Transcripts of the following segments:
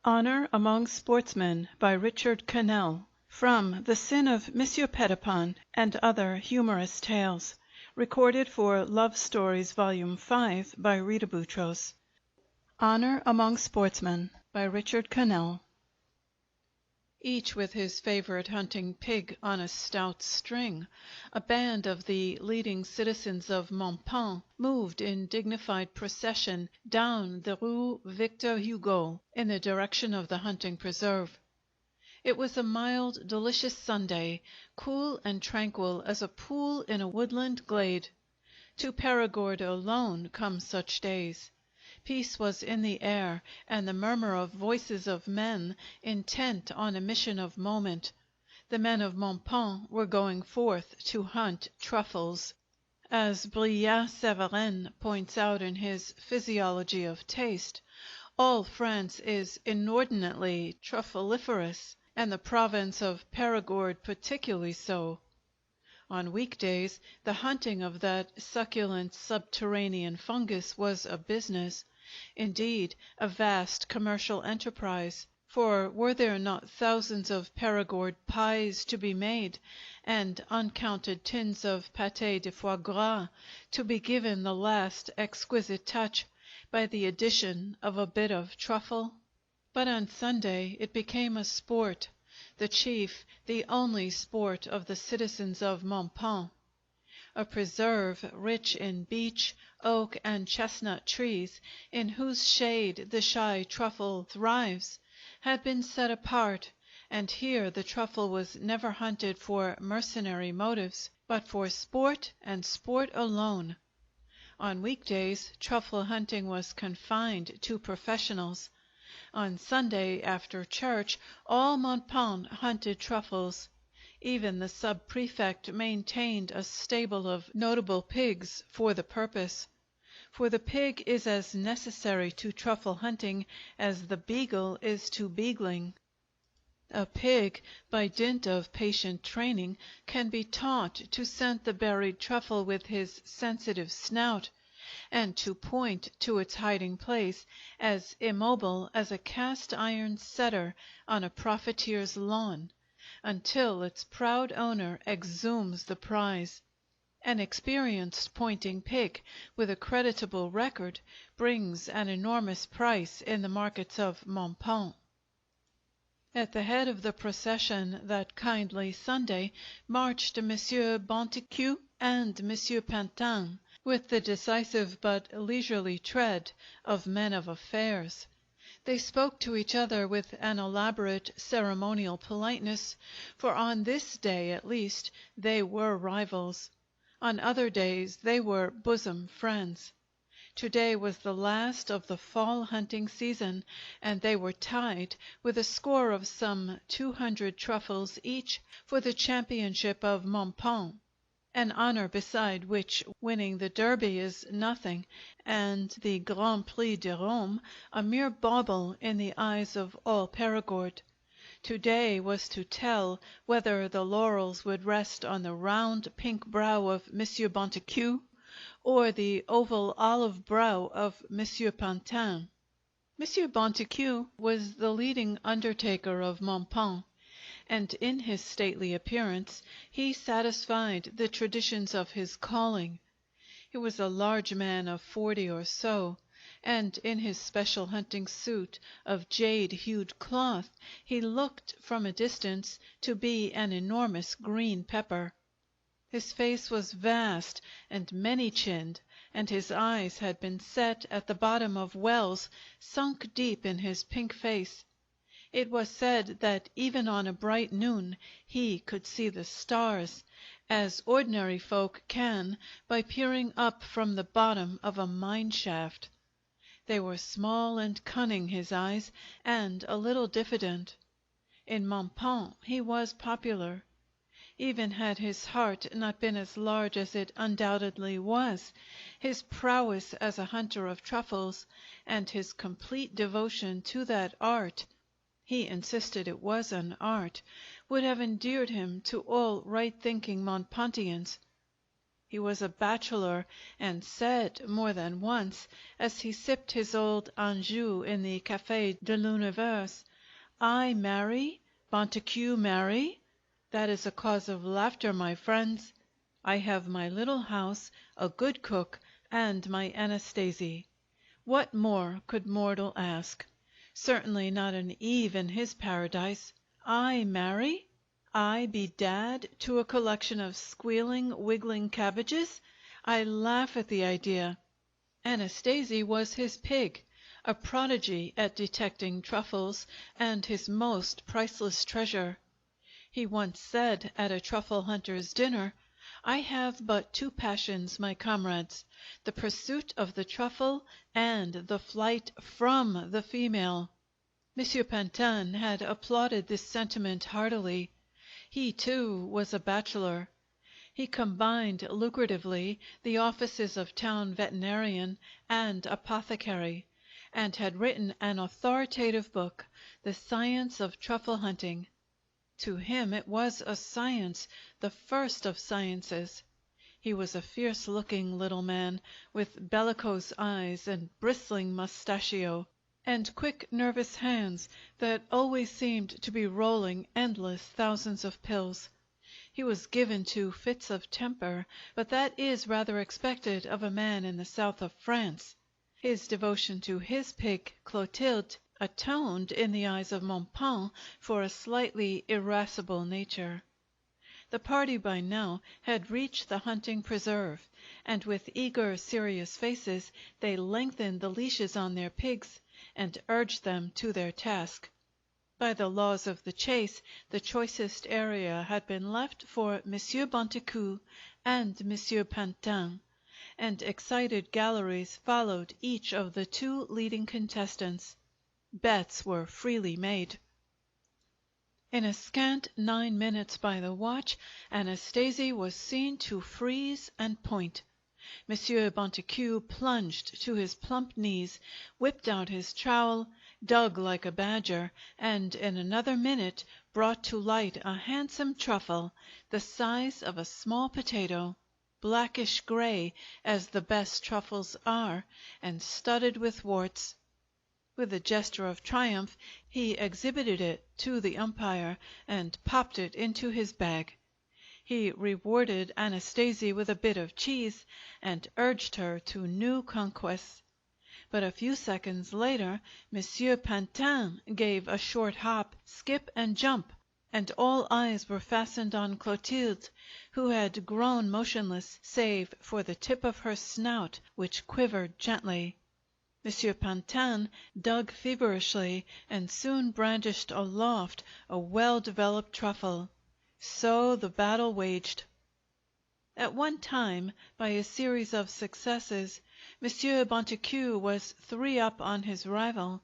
Honor Among Sportsmen by Edward Connell. From The Sin of Monsieur Petipon and Other Humorous Tales. Recorded for Love Stories, Volume 5 by Rita Boutros. Honor Among Sportsmen by Edward Connell. Each with his favorite hunting pig on a stout string, a band of the leading citizens of Montpan moved in dignified procession down the Rue Victor Hugo in the direction of the hunting preserve. It was a mild, delicious Sunday, cool and tranquil as a pool in a woodland glade. To Perigord alone come such days. Peace was in the air, and the murmur of voices of men intent on a mission of moment. The men of Montpan were going forth to hunt truffles. As Brillat-Savarin points out in his Physiology of Taste, all France is inordinately truffaliferous, and the province of Perigord particularly so. On weekdays the hunting of that succulent subterranean fungus was a business, indeed a vast commercial enterprise, for were there not thousands of Perigord pies to be made, and uncounted tins of pâté de foie gras to be given the last exquisite touch by the addition of a bit of truffle? But on Sunday it became a sport, the chief, the only sport of the citizens of Montpan. A preserve rich in beech, oak, and chestnut trees, in whose shade the shy truffle thrives, had been set apart, and here the truffle was never hunted for mercenary motives, but for sport and sport alone. On weekdays truffle hunting was confined to professionals. On Sunday, after church, all Montpan hunted truffles. Even the sub-prefect maintained a stable of notable pigs for the purpose. For the pig is as necessary to truffle hunting as the beagle is to beagling. A pig, by dint of patient training, can be taught to scent the buried truffle with his sensitive snout, and to point to its hiding place, as immobile as a cast-iron setter on a profiteer's lawn, until its proud owner exhumes the prize. An experienced pointing pig, with a creditable record, brings an enormous price in the markets of Montpan. At the head of the procession that kindly Sunday marched Monsieur Bontecu and Monsieur Pantin, with the decisive but leisurely tread of men of affairs. They spoke to each other with an elaborate ceremonial politeness, for on this day at least they were rivals. On other days they were bosom friends. Today was the last of the fall hunting season, and they were tied with a score of some 200 truffles each for the championship of Montpan, an honor beside which winning the Derby is nothing, and the Grand Prix de Rome a mere bauble in the eyes of all Perigord. Today was to tell whether the laurels would rest on the round pink brow of Monsieur Bontecu, or the oval olive brow of Monsieur Pantin. Monsieur Bontecu was the leading undertaker of Montpan, and in his stately appearance he satisfied the traditions of his calling. He was a large man of 40 or so, and in his special hunting suit of jade-hued cloth he looked from a distance to be an enormous green pepper. His face was vast and many-chinned, and his eyes had been set at the bottom of wells sunk deep in his pink face. It was said that even on a bright noon he could see the stars, as ordinary folk can by peering up from the bottom of a mine-shaft. They were small and cunning, his eyes, and a little diffident. In Montpan he was popular. Even had his heart not been as large as it undoubtedly was, his prowess as a hunter of truffles, and his complete devotion to that art (he insisted it was an art), would have endeared him to all right-thinking Montpantians. He was a bachelor, and said more than once, as he sipped his old Anjou in the Café de l'Univers, "I marry? Bonteque marry? That is a cause of laughter, my friends. I have my little house, a good cook, and my Anastasie. What more could mortal ask? Certainly not an Eve in his paradise. I marry? I be dad to a collection of squealing, wiggling cabbages? I laugh at the idea. Anastasie was his pig, a prodigy at detecting truffles, and his most priceless treasure. He once said at a truffle hunter's dinner, "I have but two passions, my comrades, the pursuit of the truffle and the flight from the female." Monsieur Pantin had applauded this sentiment heartily. He, too, was a bachelor. He combined lucratively the offices of town veterinarian and apothecary, and had written an authoritative book, The Science of Truffle Hunting. To him it was a science, the first of sciences. He was a fierce-looking little man, with bellicose eyes and bristling mustachio, and quick, nervous hands that always seemed to be rolling endless thousands of pills. He was given to fits of temper, but that is rather expected of a man in the south of France. His devotion to his pig, Clotilde, atoned in the eyes of Montpan for a slightly irascible nature. The party by now had reached the hunting preserve, and with eager, serious faces they lengthened the leashes on their pigs and urged them to their task. By the laws of the chase, the choicest area had been left for Monsieur Bonteque and Monsieur Pantin, and excited galleries followed each of the two leading contestants. Bets were freely made. In a scant 9 minutes by the watch, Anastasie was seen to freeze and point. Monsieur Bonteque plunged to his plump knees, whipped out his trowel, dug like a badger, and in another minute brought to light a handsome truffle, the size of a small potato, blackish gray, as the best truffles are, and studded with warts. With a gesture of triumph he exhibited it to the umpire and popped it into his bag. He rewarded Anastasie with a bit of cheese and urged her to new conquests. But a few seconds later Monsieur Pantin gave a short hop, skip, and jump, and all eyes were fastened on Clotilde, who had grown motionless save for the tip of her snout, which quivered gently. Monsieur Pantin dug feverishly and soon brandished aloft a well-developed truffle. So the battle waged. At one time, by a series of successes, Monsieur Bonteque was 3 up on his rival,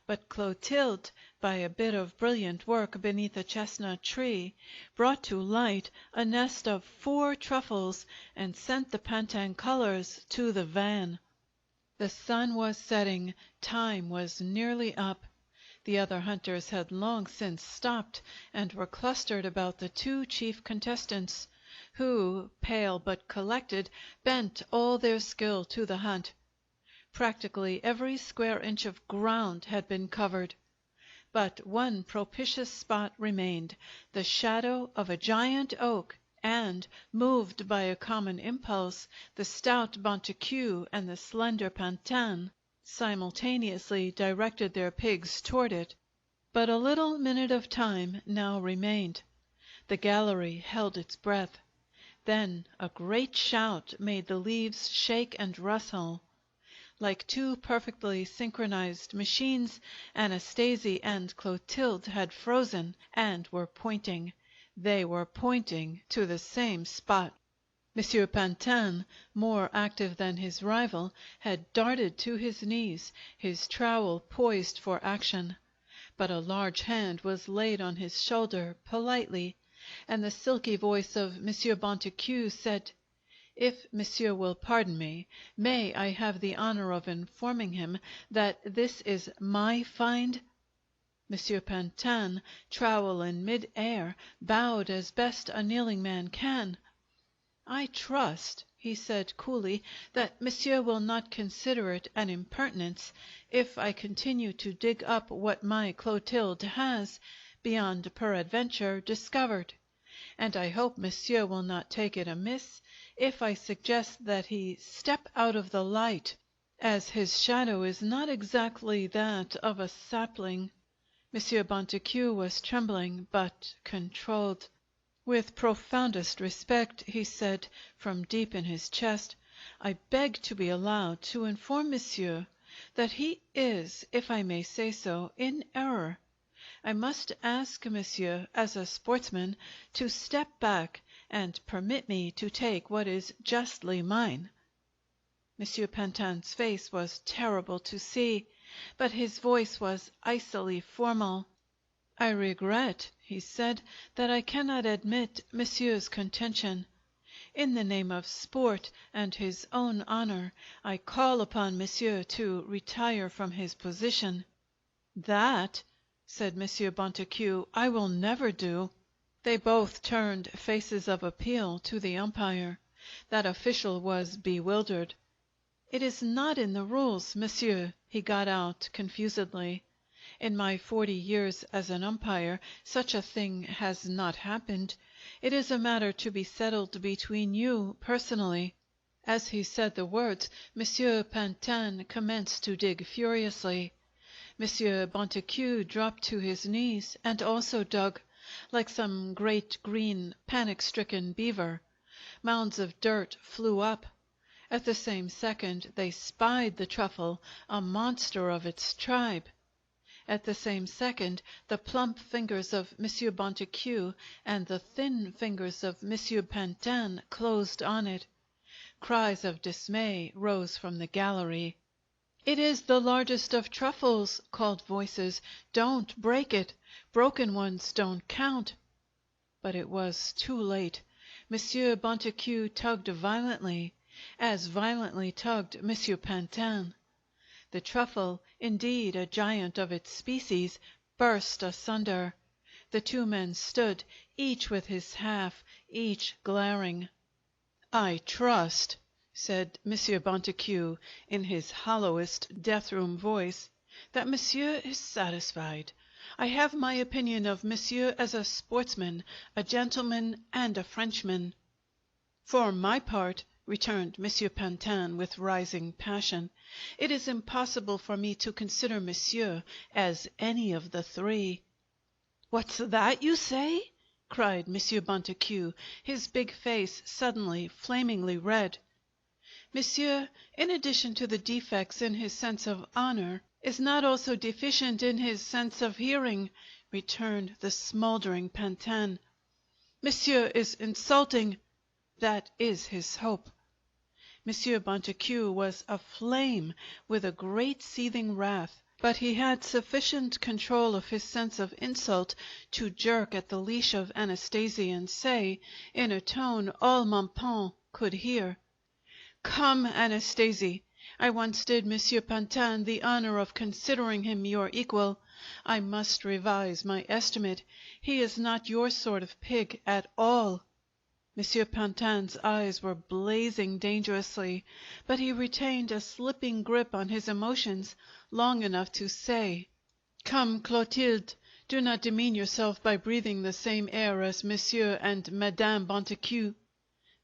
but Clotilde, by a bit of brilliant work beneath a chestnut tree, brought to light a nest of 4 truffles and sent the Pantin colors to the van. The sun was setting, time was nearly up. The other hunters had long since stopped and were clustered about the 2 chief contestants, who, pale but collected, bent all their skill to the hunt. Practically every square inch of ground had been covered. But one propitious spot remained, the shadow of a giant oak, and, moved by a common impulse, the stout Bonteque and the slender Pantin simultaneously directed their pigs toward it. But a little minute of time now remained. The gallery held its breath. Then a great shout made the leaves shake and rustle. Like 2 perfectly synchronized machines, Anastasie and Clotilde had frozen and were pointing. They were pointing to the same spot. Monsieur Pantin, more active than his rival, had darted to his knees, his trowel poised for action. But a large hand was laid on his shoulder politely, and the silky voice of Monsieur Bonteque said, "If Monsieur will pardon me, may I have the honor of informing him that this is my find?" Monsieur Pantin, trowel in mid-air, bowed as best a kneeling man can. "I trust," he said coolly, "that monsieur will not consider it an impertinence if I continue to dig up what my Clotilde has, beyond peradventure, discovered. And I hope monsieur will not take it amiss if I suggest that he step out of the light, as his shadow is not exactly that of a sapling." Monsieur Bonteque was trembling, but controlled. With profoundest respect, he said from deep in his chest, "I beg to be allowed to inform monsieur that he is, if I may say so, in error. I must ask monsieur, as a sportsman, to step back and permit me to take what is justly mine." Monsieur Pantin's face was terrible to see, but his voice was icily formal. "I regret," he said, "that I cannot admit monsieur's contention. In the name of sport and his own honor, I call upon monsieur to retire from his position." "That," said Monsieur Bonteque, "I will never do." They both turned faces of appeal to the umpire. That official was bewildered. "It is not in the rules, monsieur," he got out confusedly. "In my 40 years as an umpire such a thing has not happened. It is a matter to be settled between you personally." As he said the words, Monsieur Pantin commenced to dig furiously. Monsieur Bonteque dropped to his knees and also dug, like some great green panic-stricken beaver. Mounds of dirt flew up. At the same second they spied the truffle, a monster of its tribe. At the same second the plump fingers of Monsieur Bonteque and the thin fingers of Monsieur Pantin closed on it. Cries of dismay rose from the gallery. "It is the largest of truffles," called voices. "Don't break it. Broken ones don't count." But it was too late. Monsieur Bonteque tugged violently, as violently tugged Monsieur Pantin. The truffle, indeed a giant of its species, burst asunder. The two men stood, each with his half, each glaring. "I trust," said Monsieur Bonteque in his hollowest death-room voice, "that monsieur is satisfied. I have my opinion of monsieur as a sportsman, a gentleman, and a Frenchman." "For my part," returned Monsieur Pantin with rising passion, "it is impossible for me to consider monsieur as any of the three." "What's that you say?" cried Monsieur Bonteque, his big face suddenly flamingly red. "Monsieur, in addition to the defects in his sense of honor, is not also deficient in his sense of hearing," returned the smoldering Pantin. "Monsieur is insulting. That is his hope." Monsieur Bonteque was aflame with a great seething wrath, but he had sufficient control of his sense of insult to jerk at the leash of Anastasie and say, in a tone all Mentone could hear: "Come, Anastasie, I once did Monsieur Pantin the honor of considering him your equal. I must revise my estimate. He is not your sort of pig at all." Monsieur Pantin's eyes were blazing dangerously, but he retained a slipping grip on his emotions long enough to say: "Come, Clotilde, do not demean yourself by breathing the same air as Monsieur and Madame Bonteque."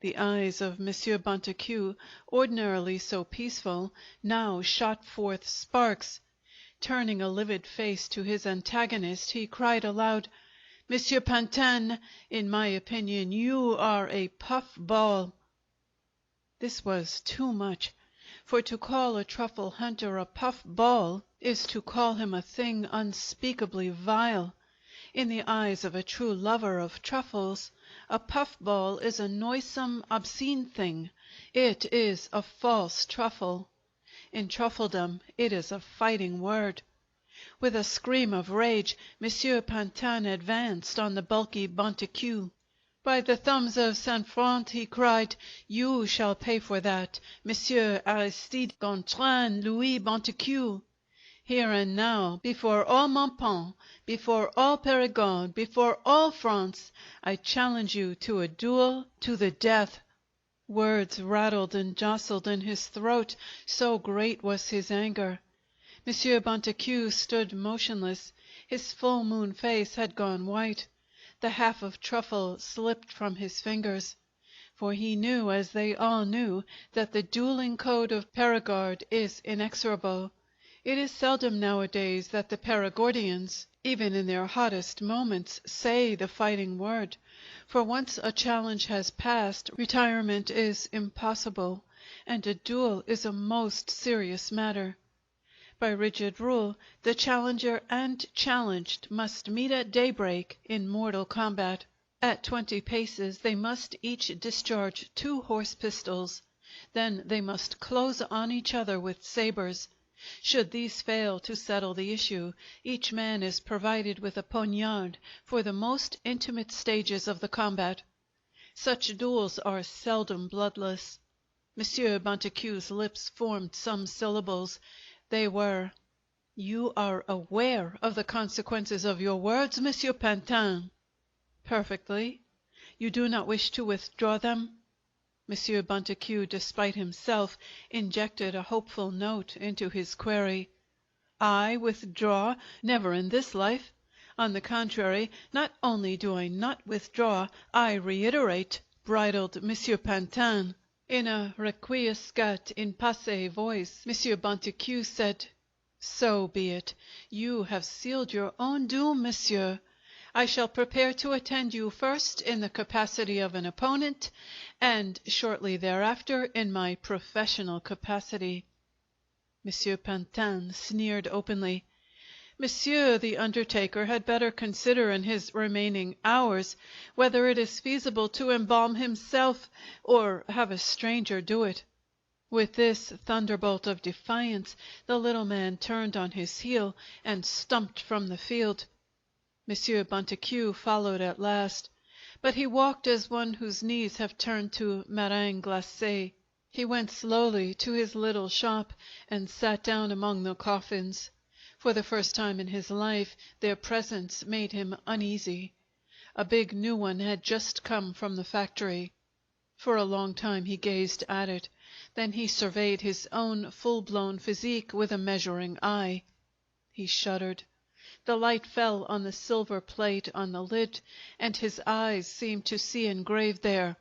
The eyes of Monsieur Bonteque, ordinarily so peaceful, now shot forth sparks. Turning a livid face to his antagonist, he cried aloud: "Monsieur Pantin, in my opinion you are a puff ball." This was too much, for to call a truffle hunter a puff ball is to call him a thing unspeakably vile. In the eyes of a true lover of truffles, a puff ball is a noisome, obscene thing. It is a false truffle. In truffledom it is a fighting word. With a scream of rage, Monsieur Pantin advanced on the bulky Bonteque. "By the thumbs of Saint Front," he cried, "you shall pay for that, Monsieur Aristide Gontran Louis Bonteque! Here and now, before all Mentone, before all Perigord, before all France, I challenge you to a duel to the death." Words rattled and jostled in his throat, so great was his anger. Monsieur Bonteque stood motionless. His full moon face had gone white. The half of truffle slipped from his fingers. For he knew, as they all knew, that the dueling code of Perigord is inexorable. It is seldom nowadays that the Perigordians, even in their hottest moments, say the fighting word. For once a challenge has passed, retirement is impossible, and a duel is a most serious matter. By rigid rule, the challenger and challenged must meet at daybreak in mortal combat. At 20 paces they must each discharge 2 horse pistols. Then they must close on each other with sabres. Should these fail to settle the issue, each man is provided with a poniard for the most intimate stages of the combat. Such duels are seldom bloodless. Monsieur Bonteque's lips formed some syllables. They were: "You are aware of the consequences of your words, Monsieur Pantin?" "Perfectly." "You do not wish to withdraw them?" Monsieur Bonteque, despite himself, injected a hopeful note into his query. "I withdraw? Never in this life! On the contrary, not only do I not withdraw, I reiterate," bridled Monsieur Pantin. In a requiescat in pace voice, Monsieur Bonteque said: "So be it. You have sealed your own doom, monsieur. I shall prepare to attend you first in the capacity of an opponent, and shortly thereafter in my professional capacity." Monsieur Pantin sneered openly. "Monsieur the undertaker had better consider in his remaining hours whether it is feasible to embalm himself or have a stranger do it." With this thunderbolt of defiance, the little man turned on his heel and stumped from the field. Monsieur Bonteque followed at last, but he walked as one whose knees have turned to meringue glacée. He went slowly to his little shop and sat down among the coffins. For the first time in his life their presence made him uneasy. A big new one had just come from the factory. For a long time he gazed at it. Then he surveyed his own full-blown physique with a measuring eye. He shuddered. The light fell on the silver plate on the lid, and his eyes seemed to see engraved there: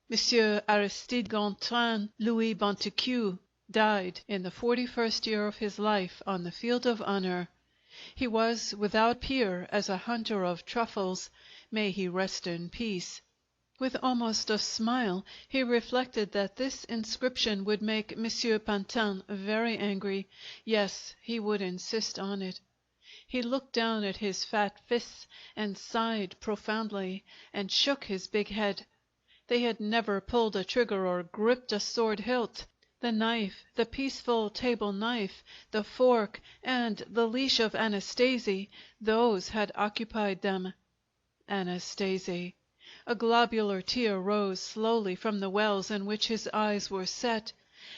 Monsieur Aristide Gontran Louis Bonteque died in the 41st year of his life on the field of honor. He was without peer as a hunter of truffles. May he rest in peace. With almost a smile he reflected that this inscription would make Monsieur Pantin very angry. Yes, he would insist on it. He looked down at his fat fists and sighed profoundly, and shook his big head. They had never pulled a trigger or gripped a sword hilt. The knife, the peaceful table knife, the fork, and the leash of Anastasie, those had occupied them. Anastasie! A globular tear rose slowly from the wells in which his eyes were set,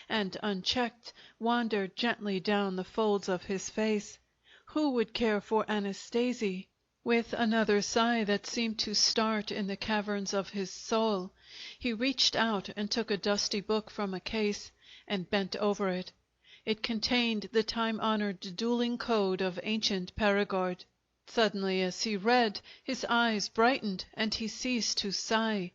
and, unchecked, wandered gently down the folds of his face. Who would care for Anastasie? With another sigh that seemed to start in the caverns of his soul, he reached out and took a dusty book from a case and bent over it. It contained the time-honored dueling code of ancient Perigord. Suddenly, as he read, his eyes brightened and he ceased to sigh.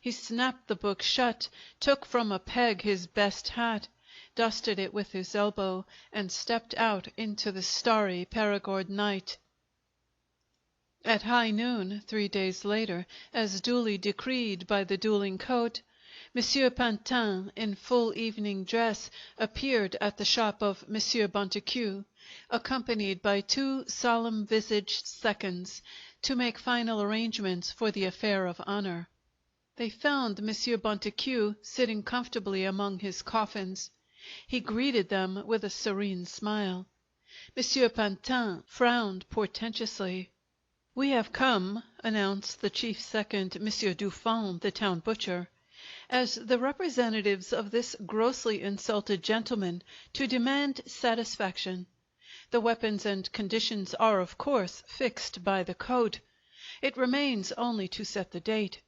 He snapped the book shut, took from a peg his best hat, dusted it with his elbow, and stepped out into the starry Perigord night. At high noon, 3 days later, as duly decreed by the dueling code, Monsieur Pantin, in full evening dress, appeared at the shop of Monsieur Bonteque, accompanied by 2 solemn-visaged seconds, to make final arrangements for the affair of honor. They found Monsieur Bonteque sitting comfortably among his coffins. He greeted them with a serene smile. Monsieur Pantin frowned portentously. "We have come," announced the chief second, Monsieur Dufond, the town butcher, "as the representatives of this grossly insulted gentleman, to demand satisfaction. The weapons and conditions are, of course, fixed by the code. It remains only to set the date.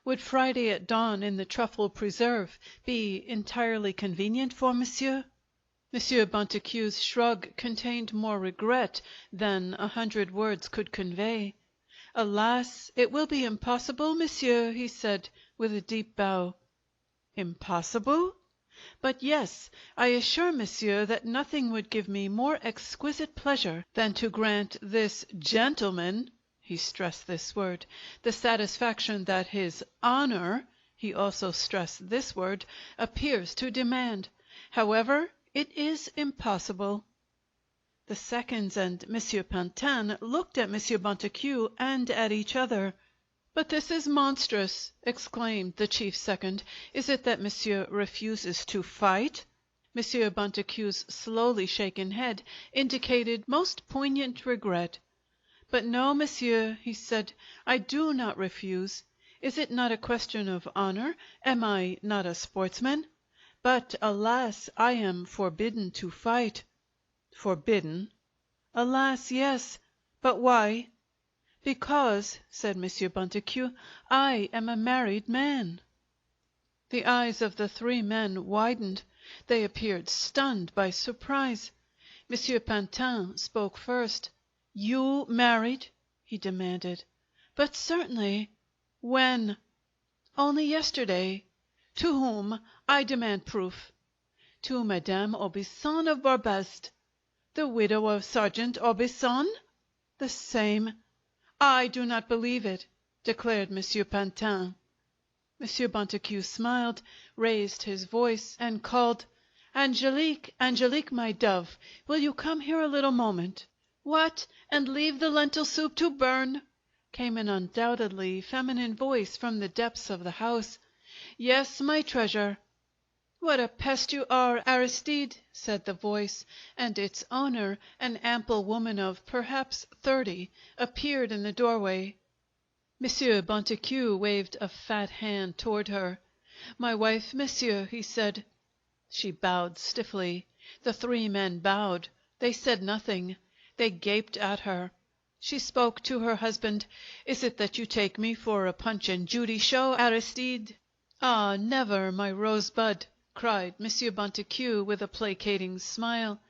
Would Friday at dawn in the truffle preserve be entirely convenient for monsieur? Monsieur Bontecue's shrug contained more regret than 100 words could convey. Alas, it will be impossible, monsieur, he said, with a deep bow. Impossible? But yes, I assure monsieur that nothing would give me more exquisite pleasure than to grant this gentleman, he stressed this word, the satisfaction that his honor, he also stressed this word, appears to demand. However, it is impossible. The seconds and Monsieur Pantin looked at Monsieur Bontecue and at each other. "But this is monstrous!" exclaimed the chief second. "Is it that monsieur refuses to fight?" Monsieur Bontecue's slowly shaken head indicated most poignant regret. "But no, monsieur," he said, "I do not refuse. Is it not a question of honor? Am I not a sportsman? But, alas, I am forbidden to fight." "Forbidden?" "Alas, yes. But why?" "Because," said Monsieur Bontecue, "I am a married man." The eyes of the three men widened. They appeared stunned by surprise. Monsieur Pantin spoke first. "You married?" he demanded. "But certainly." "When?" "Only yesterday." "To whom? I demand proof." "To Madame Aubusson of Barbast." "The widow of Sergeant Aubusson?" "The same." "I do not believe it," declared Monsieur Pantin. Monsieur Bontecue smiled, raised his voice, and called, "Angelique, Angelique, my dove, will you come here a little moment?" "What, and leave the lentil soup to burn?" came an undoubtedly feminine voice from the depths of the house. "Yes, my treasure." "What a pest you are, Aristide!" said the voice, and its owner, an ample woman of perhaps 30, appeared in the doorway. Monsieur Bontecue waved a fat hand toward her. "My wife, monsieur," he said. She bowed stiffly. The three men bowed. They said nothing. They gaped at her. She spoke to her husband. "Is it that you take me for a Punch and Judy show, Aristide?" "Ah, never, my rosebud!" cried Monsieur Bontecue with a placating smile.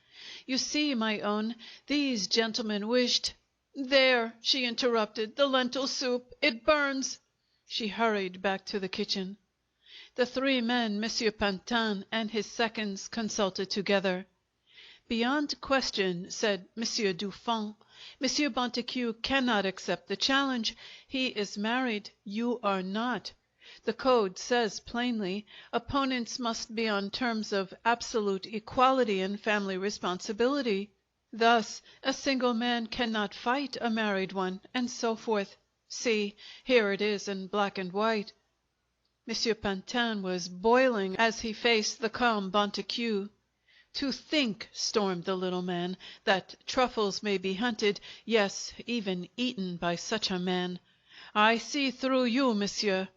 "You see, my own, these gentlemen wished—" "There!" she interrupted. "The lentil soup! It burns!" She hurried back to the kitchen. The three men, Monsieur Pantin and his seconds, consulted together. "Beyond question," said Monsieur Dufond, "Monsieur Bontecue cannot accept the challenge. He is married. You are not. The code says plainly, opponents must be on terms of absolute equality in family responsibility. Thus, a single man cannot fight a married one, and so forth. See, here it is in black and white." Monsieur Pantin was boiling as he faced the calm Bontecue. "To think," stormed the little man, "that truffles may be hunted, yes, even eaten by such a man! I see through you, monsieur.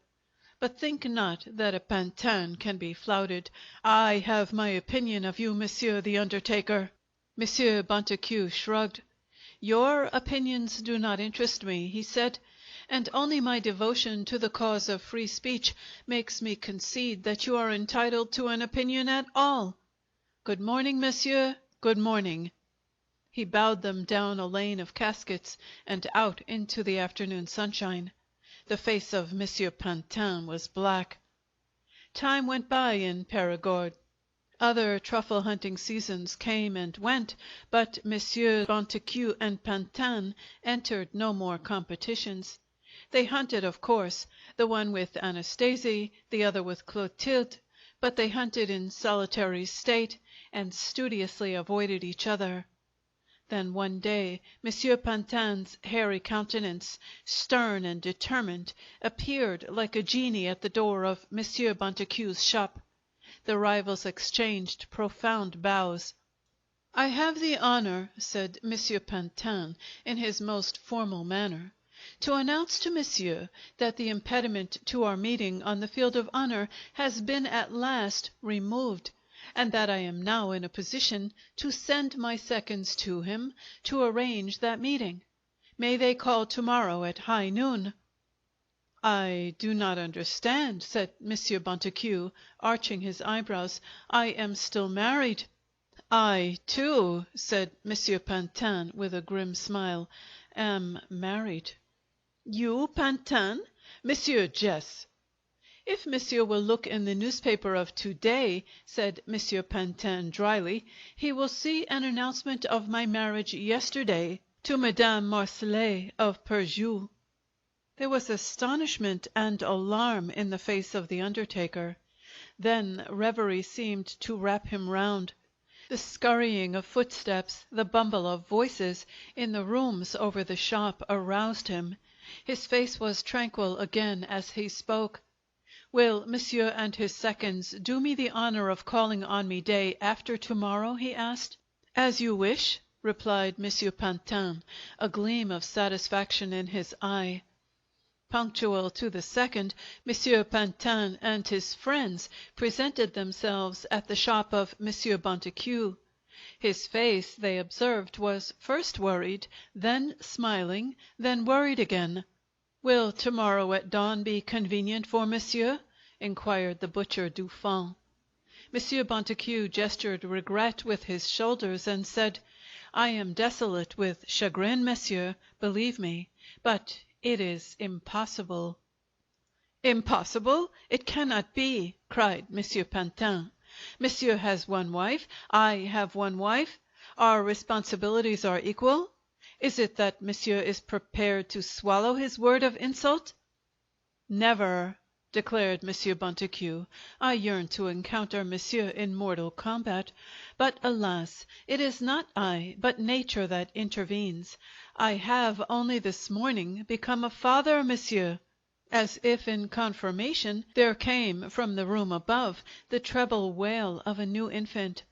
But think not that a Pantin can be flouted. I have my opinion of you, monsieur the undertaker." Monsieur Bontecue shrugged. "Your opinions do not interest me," he said, "and only my devotion to the cause of free speech makes me concede that you are entitled to an opinion at all. Good morning, monsieur, good morning." He bowed them down a lane of caskets and out into the afternoon sunshine. The face of Monsieur Pantin was black. Time went by in Perigord. Other truffle hunting seasons came and went, but Messieurs Bontecue and Pantin entered no more competitions. They hunted, of course, the one with Anastasie, the other with Clotilde, but they hunted in solitary state and studiously avoided each other. Then one day Monsieur Pantin's hairy countenance, stern and determined, appeared like a genie at the door of Monsieur Bontecue's shop. The rivals exchanged profound bows. "I have the honor," said Monsieur Pantin in his most formal manner, "to announce to monsieur that the impediment to our meeting on the field of honor has been at last removed, and that I am now in a position to send my seconds to him to arrange that meeting. May they call tomorrow at high noon?" I do not understand, said Monsieur Bontecue, arching his eyebrows. I am still married. I, too, said Monsieur Pantin with a grim smile, am married. You, Pantin? Monsieur jests. If Monsieur will look in the newspaper of today, said Monsieur Pantin dryly, he will see an announcement of my marriage yesterday to Madame Marcelet of Perjus. There was astonishment and alarm in the face of the undertaker. Then reverie seemed to wrap him round. The scurrying of footsteps, the bumble of voices in the rooms over the shop aroused him. His face was tranquil again as he spoke. "Will Monsieur and his seconds do me the honor of calling on me day after tomorrow?" he asked. "As you wish," replied Monsieur Pantin, a gleam of satisfaction in his eye. Punctual to the second, Monsieur Pantin and his friends presented themselves at the shop of Monsieur Bontecue. His face, they observed, was first worried, then smiling, then worried again. "Will tomorrow at dawn be convenient for Monsieur?" inquired the butcher Dufond. Monsieur Bontecue gestured regret with his shoulders and said, "I am desolate with chagrin, Monsieur, believe me, but it is impossible." "Impossible? It cannot be!" cried Monsieur Pantin. "Monsieur has one wife, I have one wife. Our responsibilities are equal. Is it that Monsieur is prepared to swallow his word of insult?" "Never!" declared Monsieur Bontecue. "I yearn to encounter Monsieur in mortal combat. But alas! it is not I, but nature that intervenes. I have only this morning become a father, Monsieur." As if in confirmation, there came from the room above the treble wail of a new infant.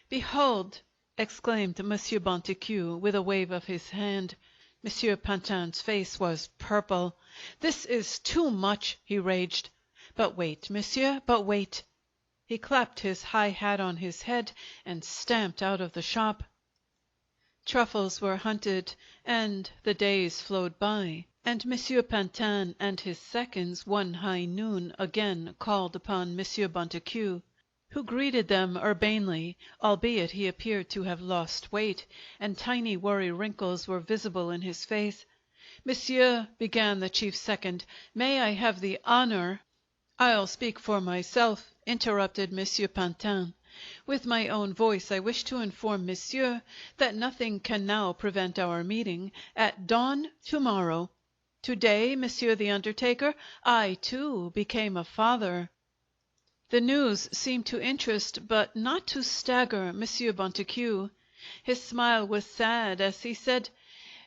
"Behold!" exclaimed Monsieur Bontecue with a wave of his hand. Monsieur Pantin's face was purple. "This is too much!" he raged. "But wait, Monsieur, but wait!" He clapped his high hat on his head and stamped out of the shop. Truffles were hunted, and the days flowed by, and Monsieur Pantin and his seconds one high noon again called upon Monsieur Bontecue, who greeted them urbanely, albeit he appeared to have lost weight, and tiny worry wrinkles were visible in his face. "Monsieur," began the chief second, "may I have the honor—" "I'll speak for myself," interrupted Monsieur Pantin. "With my own voice I wish to inform Monsieur that nothing can now prevent our meeting at dawn tomorrow. Today, Monsieur the undertaker, I, too, became a father." The news seemed to interest but not to stagger Monsieur Bontecue. His smile was sad as he said,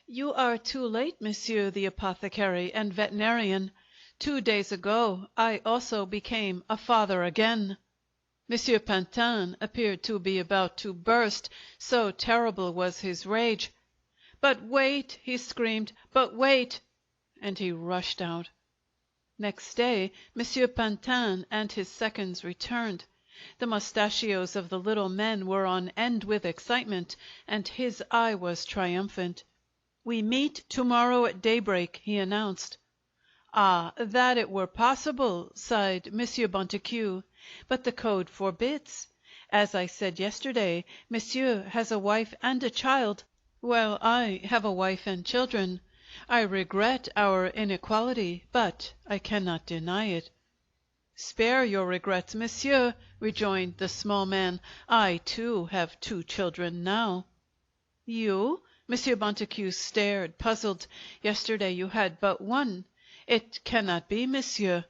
"You are too late, Monsieur the apothecary and veterinarian. 2 days ago I also became a father again." Monsieur Pantin appeared to be about to burst, so terrible was his rage. "But wait!" he screamed. "But wait!" And he rushed out. Next day Monsieur Pantin and his seconds returned. The mustachios of the little men were on end with excitement, and his eye was triumphant. "We meet tomorrow at daybreak," he announced. "Ah, that it were possible!" sighed Monsieur Bontecue. "But the code forbids. As I said yesterday, Monsieur has a wife and a child, while I have a wife and children. I regret our inequality, but I cannot deny it." "Spare your regrets, Monsieur," rejoined the small man. "I, too, have 2 children now." "You?" Monsieur Bontecue stared, puzzled. "Yesterday you had but 1. It cannot be, Monsieur."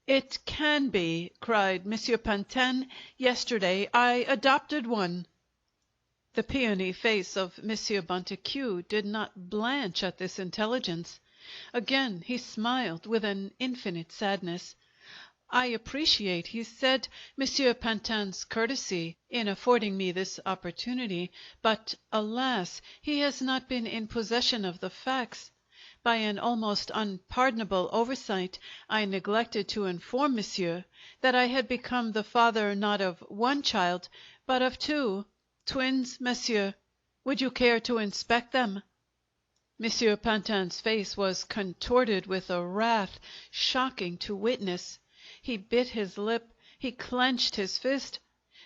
"It can be!" cried Monsieur Pantin. "Yesterday I adopted 1." The peony face of Monsieur Bontecue did not blanch at this intelligence. Again he smiled with an infinite sadness. "I appreciate," he said, "Monsieur Pantin's courtesy in affording me this opportunity, but, alas! he has not been in possession of the facts. By an almost unpardonable oversight I neglected to inform Monsieur that I had become the father not of 1 child, but of 2. Twins, Monsieur. Would you care to inspect them?" Monsieur Pantin's face was contorted with a wrath shocking to witness. He bit his lip, he clenched his fist.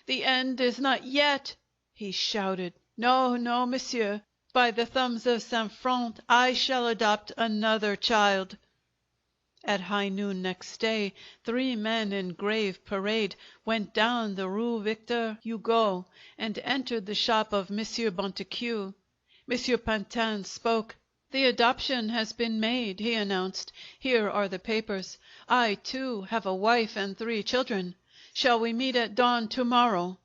"The end is not yet!" he shouted. "No, no, monsieur! By the thumbs of Saint Front, I shall adopt another child!" At high noon next day, 3 men in grave parade went down the Rue Victor Hugo and entered the shop of Monsieur Bontequieu. Monsieur Pantin spoke. "The adoption has been made," he announced. "Here are the papers. I, too, have a wife and 3 children. Shall we meet at dawn tomorrow?"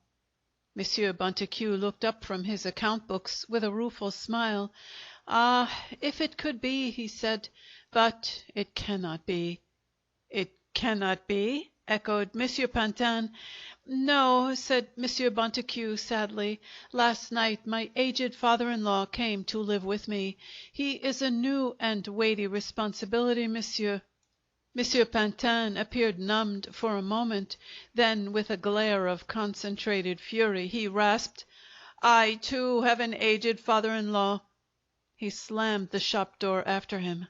Monsieur Bontequieu looked up from his account books with a rueful smile. "Ah, if it could be!" he said. "But it cannot be." "It cannot be?" echoed Monsieur Pantin. "No," said Monsieur Bontequieu sadly. "Last night my aged father-in-law came to live with me. He is a new and weighty responsibility, monsieur." Monsieur Pantin appeared numbed for a moment. Then, with a glare of concentrated fury, he rasped, "I, too, have an aged father-in-law." He slammed the shop door after him.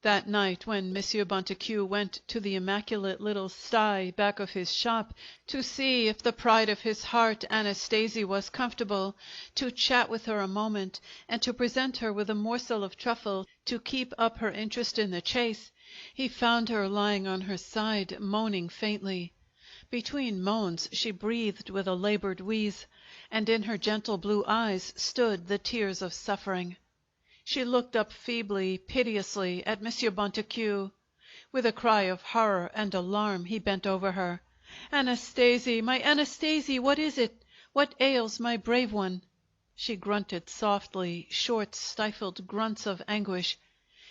That night, when Monsieur Bontequieu went to the immaculate little sty back of his shop to see if the pride of his heart, Anastasie, was comfortable, to chat with her a moment, and to present her with a morsel of truffle to keep up her interest in the chase, he found her lying on her side, moaning faintly. Between moans she breathed with a labored wheeze, and in her gentle blue eyes stood the tears of suffering. She looked up feebly, piteously at Monsieur Bontequieu. With a cry of horror and alarm he bent over her. "Anastasie, my Anastasie, what is it? What ails my brave one?" She grunted softly, short, stifled grunts of anguish.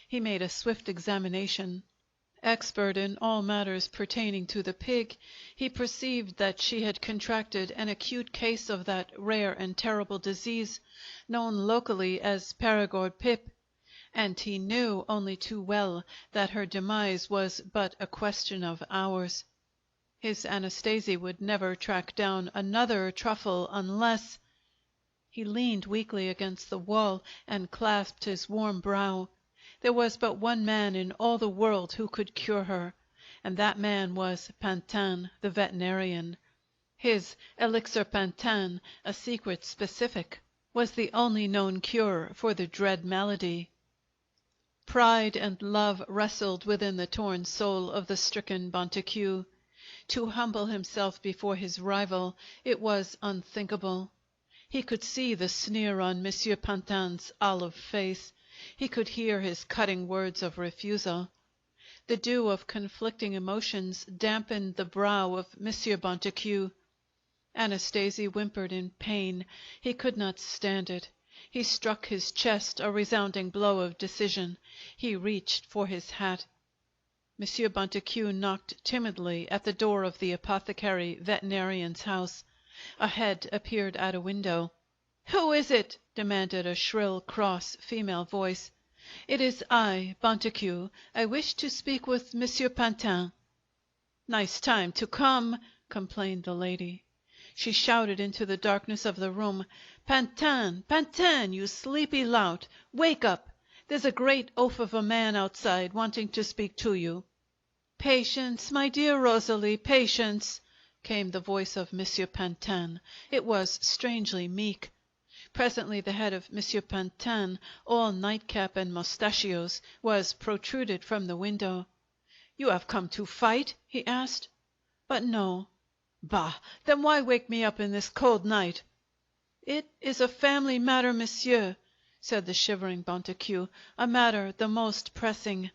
He made a swift examination. Expert in all matters pertaining to the pig, he perceived that she had contracted an acute case of that rare and terrible disease known locally as Perigord pip, and he knew only too well that her demise was but a question of hours. His Anastasie would never track down another truffle unless— He leaned weakly against the wall and clasped his warm brow. There was but one man in all the world who could cure her, and that man was Pantin, the veterinarian. His Elixir Pantin, a secret specific, was the only known cure for the dread malady. Pride and love wrestled within the torn soul of the stricken Bontequieu. To humble himself before his rival, it was unthinkable. He could see the sneer on Monsieur Pantin's olive face. He could hear his cutting words of refusal. The dew of conflicting emotions dampened the brow of Monsieur Bontequieu. Anastasie whimpered in pain. He could not stand it. He struck his chest a resounding blow of decision. He reached for his hat. Monsieur Bontequieu knocked timidly at the door of the apothecary veterinarian's house. A head appeared at a window. "Who is it?" demanded a shrill, cross female voice. "It is I, Bontequieu. I wish to speak with Monsieur Pantin." "Nice time to come," complained the lady. She shouted into the darkness of the room, "Pantin, Pantin, you sleepy lout, wake up! There's a great oaf of a man outside wanting to speak to you." "Patience, my dear Rosalie, patience," came the voice of Monsieur Pantin. It was strangely meek. Presently the head of Monsieur Pantin, all nightcap and mustachios, was protruded from the window. "You have come to fight?" he asked. "But no." "Bah! Then why wake me up in this cold night?" "It is a family matter, monsieur," said the shivering Bontequieu, "a matter the most pressing."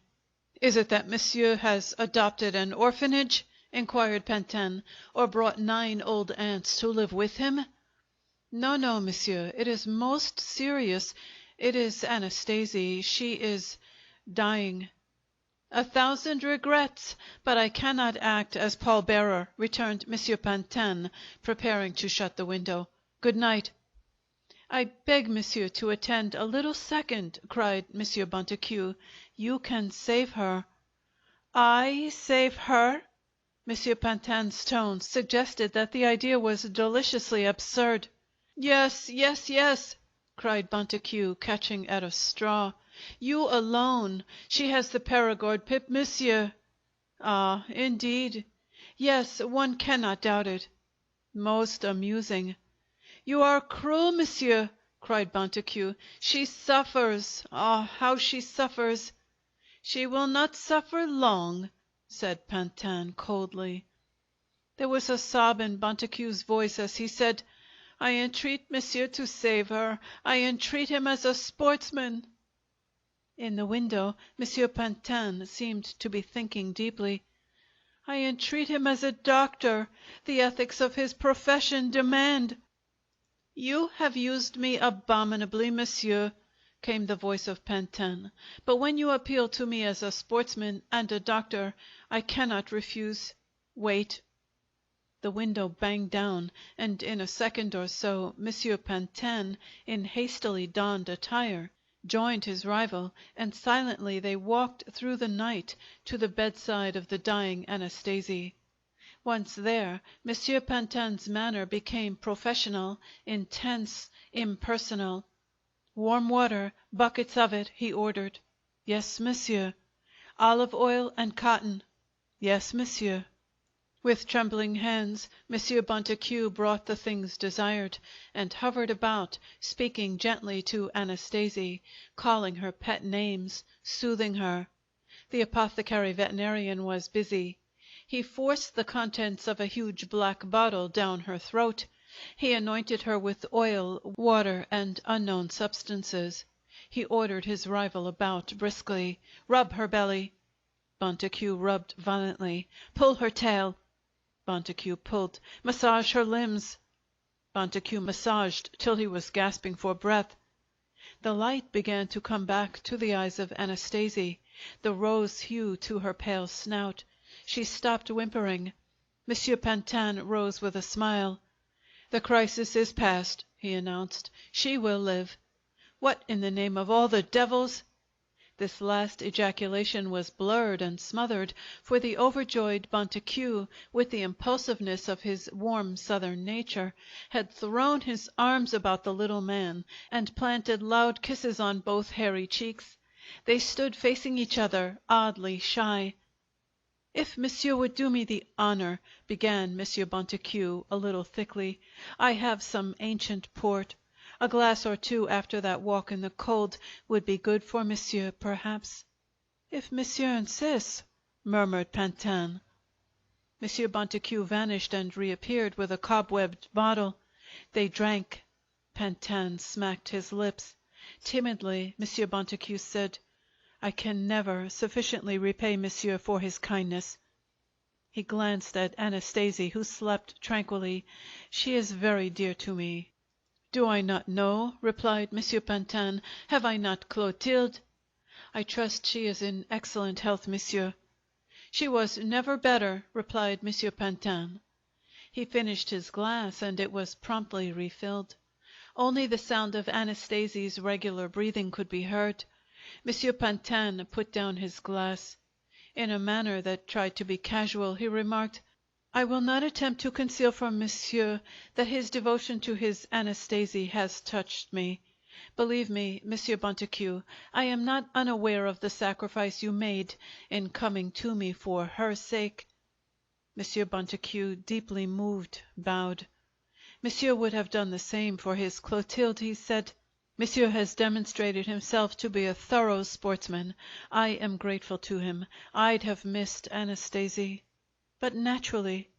"Is it that monsieur has adopted an orphanage?" inquired Pantin, "or brought 9 old aunts to live with him?" "No, no, monsieur. It is most serious. It is Anastasie. She is dying." "1,000 regrets, but I cannot act as pallbearer," returned Monsieur Pantin, preparing to shut the window. "Good night." "I beg monsieur to attend a little second," cried Monsieur Bontequieu. "You can save her." "I save her?" Monsieur Pantin's tone suggested that the idea was deliciously absurd. "Yes, yes, yes!" cried Bonteque, catching at a straw. You alone! She has the Perigord pip, monsieur. Ah, indeed. Yes, one cannot doubt it. Most amusing. You are cruel, monsieur, cried Bonteque. She suffers. Ah, how she suffers! She will not suffer long, said Pantin coldly. There was a sob in Bonteque's voice as he said, I entreat monsieur to save her. I entreat him as a sportsman. In the window, Monsieur Pantin seemed to be thinking deeply. I entreat him as a doctor. The ethics of his profession demand. You have used me abominably, monsieur, came the voice of Pantin. But when you appeal to me as a sportsman and a doctor, I cannot refuse. Wait. The window banged down, and in a second or so Monsieur Pantin, in hastily donned attire, joined his rival, and silently they walked through the night to the bedside of the dying Anastasie. Once there, Monsieur Pantin's manner became professional, intense, impersonal. Warm water, buckets of it, he ordered. Yes, monsieur. Olive oil and cotton. Yes, monsieur. With trembling hands, Monsieur Bonteque brought the things desired, and hovered about, speaking gently to Anastasie, calling her pet names, soothing her. The apothecary veterinarian was busy. He forced the contents of a huge black bottle down her throat. He anointed her with oil, water, and unknown substances. He ordered his rival about briskly. Rub her belly. Bonteque rubbed violently. Pull her tail. Bonteque pulled. Massage her limbs. Bonteque massaged till he was gasping for breath. The light began to come back to the eyes of Anastasie, the rose hue to her pale snout. She stopped whimpering. Monsieur Pantin rose with a smile. The crisis is past, he announced. She will live. What in the name of all the devils? This last ejaculation was blurred and smothered, for the overjoyed Bonteque, with the impulsiveness of his warm southern nature, had thrown his arms about the little man and planted loud kisses on both hairy cheeks. They stood facing each other, oddly shy. If monsieur would do me the honor, began Monsieur Bonteque a little thickly, I have some ancient port. A glass or two after that walk in the cold would be good for monsieur, perhaps. If monsieur insists, murmured Pantin. Monsieur Bonteque vanished and reappeared with a cobwebbed bottle. They drank. Pantin smacked his lips. Timidly, Monsieur Bonteque said, I can never sufficiently repay monsieur for his kindness. He glanced at Anastasie, who slept tranquilly. She is very dear to me. Do I not know? Replied Monsieur Pantin. Have I not Clotilde? I trust she is in excellent health, monsieur. She was never better, replied Monsieur Pantin. He finished his glass, and it was promptly refilled. Only the sound of Anastasie's regular breathing could be heard. Monsieur Pantin put down his glass. In a manner that tried to be casual, he remarked, I will not attempt to conceal from monsieur that his devotion to his Anastasie has touched me. Believe me, Monsieur Bonteque, I am not unaware of the sacrifice you made in coming to me for her sake. Monsieur Bonteque, deeply moved, bowed. Monsieur would have done the same for his Clotilde, he said. Monsieur has demonstrated himself to be a thorough sportsman. I am grateful to him. I'd have missed Anastasie. But naturally.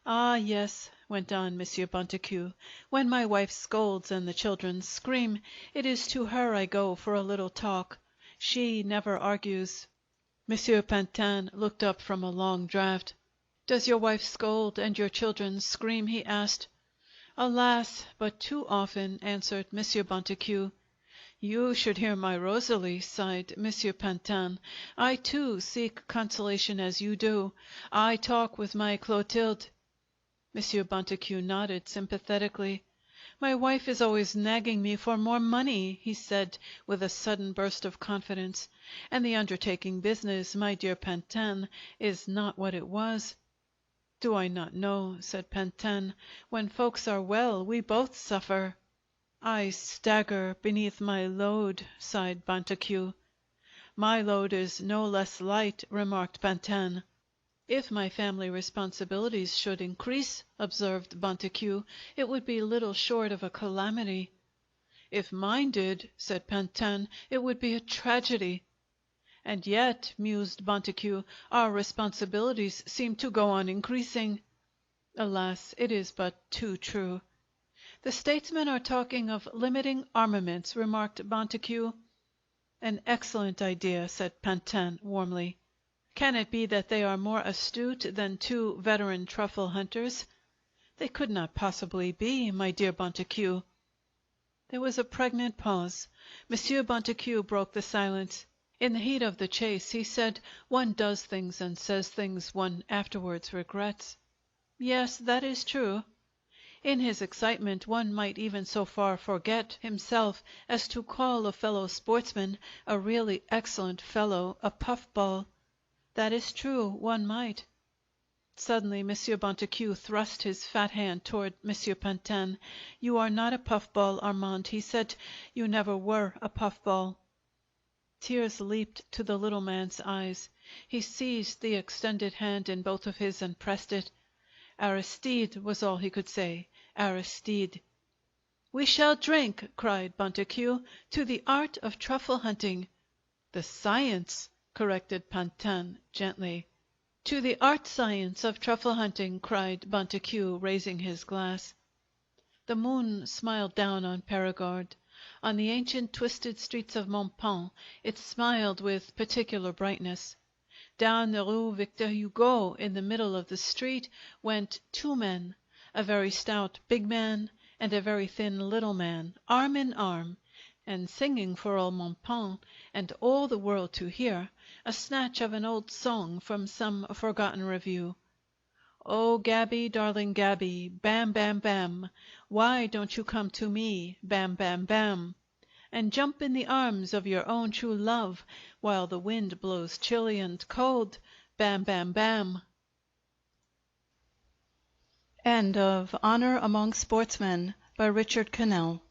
Ah, yes, went on Monsieur Bonteque, when my wife scolds and the children scream, it is to her I go for a little talk. She never argues. Monsieur Pantin looked up from a long draught. Does your wife scold and your children scream? He asked. Alas, but too often, answered Monsieur Bonteque. You should hear my Rosalie, sighed Monsieur Pantin. I, too, seek consolation as you do. I talk with my Clotilde. Monsieur Bonteque nodded sympathetically. My wife is always nagging me for more money, he said, with a sudden burst of confidence. And the undertaking business, my dear Pantin, is not what it was. Do I not know, said Pantin. When folks are well, we both suffer. I stagger beneath my load, sighed Bontecu. My load is no less light, remarked Pantin. If my family responsibilities should increase, observed Bontecu, it would be little short of a calamity. If mine did, said Pantin, it would be a tragedy. And yet, mused Bontecu, our responsibilities seem to go on increasing. Alas, it is but too true. The statesmen are talking of limiting armaments, remarked Bontecu. An excellent idea, said Pantin warmly. Can it be that they are more astute than two veteran truffle hunters? They could not possibly be, my dear Bontecu. There was a pregnant pause. Monsieur Bontecu broke the silence. In the heat of the chase, he said, one does things and says things one afterwards regrets. Yes, that is true. In his excitement, one might even so far forget himself as to call a fellow sportsman, a really excellent fellow, a puffball. That is true, one might. Suddenly Monsieur Bontecu thrust his fat hand toward Monsieur Pantin. You are not a puffball, Armand, he said. You never were a puffball. Tears leaped to the little man's eyes. He seized the extended hand in both of his and pressed it. Aristide, was all he could say. Aristide. We shall drink, cried Bontecu, to the art of truffle hunting. The science, corrected Pantin gently. To the art science of truffle hunting, cried Bontecu, raising his glass. The moon smiled down on Perigord. On the ancient twisted streets of Montpon it smiled with particular brightness. Down the Rue Victor Hugo, in the middle of the street, went two men, a very stout big man and a very thin little man, arm in arm, and singing for all Montpon and all the world to hear a snatch of an old song from some forgotten revue. Oh, Gabby, darling Gabby, bam, bam, bam, why don't you come to me, bam, bam, bam, and jump in the arms of your own true love while the wind blows chilly and cold, bam, bam, bam. End of Honor Among Sportsmen by Richard Connell.